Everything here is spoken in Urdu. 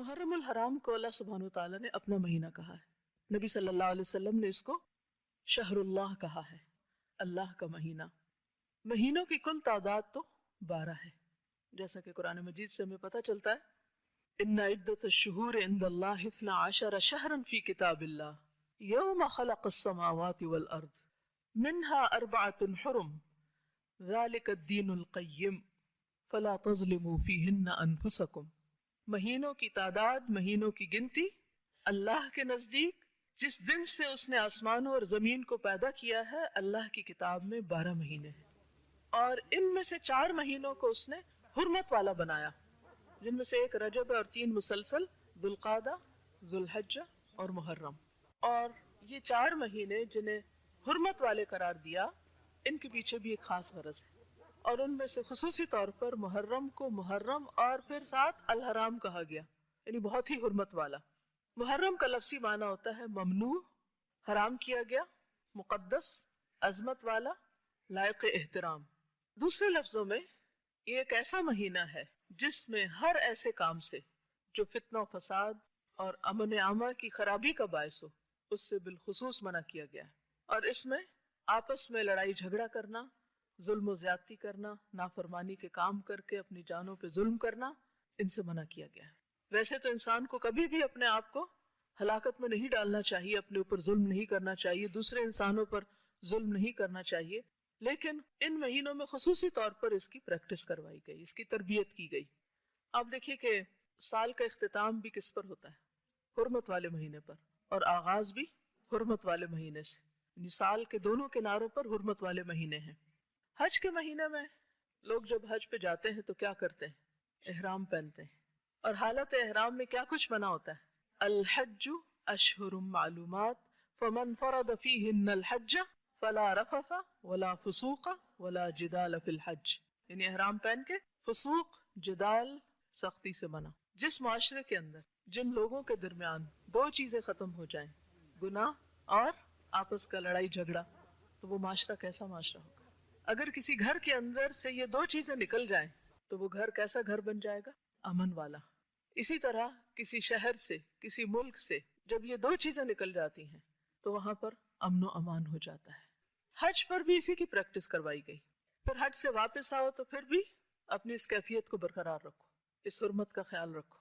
محرم الحرام کو اللہ سبحانہ وتعالیٰ نے اپنا مہینہ کہا ہے. نبی صلی اللہ علیہ وسلم نے اس کو شہر اللہ کہا ہے، اللہ کا مہینہ. مہینوں کی کل تعداد تو 12 ہے، جیسا کہ قرآن مجید سے ہمیں پتہ چلتا ہے ان عدۃ الشہور عند اللہ 12 شہرا فی کتاب اللہ یوم خلق السماوات والارض منها 4 حرم ذلك الدین القیم فلا تظلموا فیہن انفسکم. مہینوں کی تعداد، مہینوں کی گنتی اللہ کے نزدیک جس دن سے اس نے آسمانوں اور زمین کو پیدا کیا ہے، اللہ کی کتاب میں 12 مہینے ہیں، اور ان میں سے 4 مہینوں کو اس نے حرمت والا بنایا، جن میں سے ایک رجب ہے اور 3 مسلسل ذوالقعدہ، ذوالحجہ اور محرم. اور یہ 4 مہینے جنہیں حرمت والے قرار دیا، ان کے پیچھے بھی ایک خاص غرض ہے، اور ان میں سے خصوصی طور پر محرم کو محرم اور پھر ساتھ الحرام کہا گیا، یعنی بہت ہی حرمت والا. محرم کا لفظی معنی ہوتا ہے ممنوع، حرام کیا گیا، مقدس، عظمت والا، لائق احترام. دوسرے لفظوں میں یہ ایک ایسا مہینہ ہے جس میں ہر ایسے کام سے جو فتنہ و فساد اور امن عامہ کی خرابی کا باعث ہو، اس سے بالخصوص منع کیا گیا ہے. اور اس میں آپس میں لڑائی جھگڑا کرنا، ظلم و زیادتی کرنا، نافرمانی کے کام کر کے اپنی جانوں پہ ظلم کرنا، ان سے منع کیا گیا ہے. ویسے تو انسان کو کبھی بھی اپنے آپ کو ہلاکت میں نہیں ڈالنا چاہیے، اپنے اوپر ظلم نہیں کرنا چاہیے، دوسرے انسانوں پر ظلم نہیں کرنا چاہیے، لیکن ان مہینوں میں خصوصی طور پر اس کی پریکٹس کروائی گئی، اس کی تربیت کی گئی. آپ دیکھیے کہ سال کا اختتام بھی کس پر ہوتا ہے؟ حرمت والے مہینے پر، اور آغاز بھی حرمت والے مہینے سے، یعنی سال کے دونوں کناروں پر حرمت والے مہینے ہیں. حج کے مہینے میں لوگ جب حج پہ جاتے ہیں تو کیا کرتے ہیں؟ احرام پہنتے ہیں، اور حالت احرام میں کیا کچھ منع ہوتا ہے؟ الحج اشہر معلومات فمن فرض فیہن الحج فلا رفث ولا فسوق ولا جدال فی الحج. یعنی احرام پہن کے فسوق، جدال، سختی سے منع. جس معاشرے کے اندر جن لوگوں کے درمیان 2 چیزیں ختم ہو جائیں، گناہ اور آپس کا لڑائی جھگڑا، تو وہ معاشرہ کیسا معاشرہ ہوگا؟ اگر کسی گھر کے اندر سے یہ 2 چیزیں نکل جائیں تو وہ گھر کیسا گھر بن جائے گا؟ امن والا. اسی طرح کسی شہر سے، کسی ملک سے جب یہ 2 چیزیں نکل جاتی ہیں تو وہاں پر امن و امان ہو جاتا ہے. حج پر بھی اسی کی پریکٹس کروائی گئی. پھر حج سے واپس آؤ تو پھر بھی اپنی اس کیفیت کو برقرار رکھو، اس حرمت کا خیال رکھو.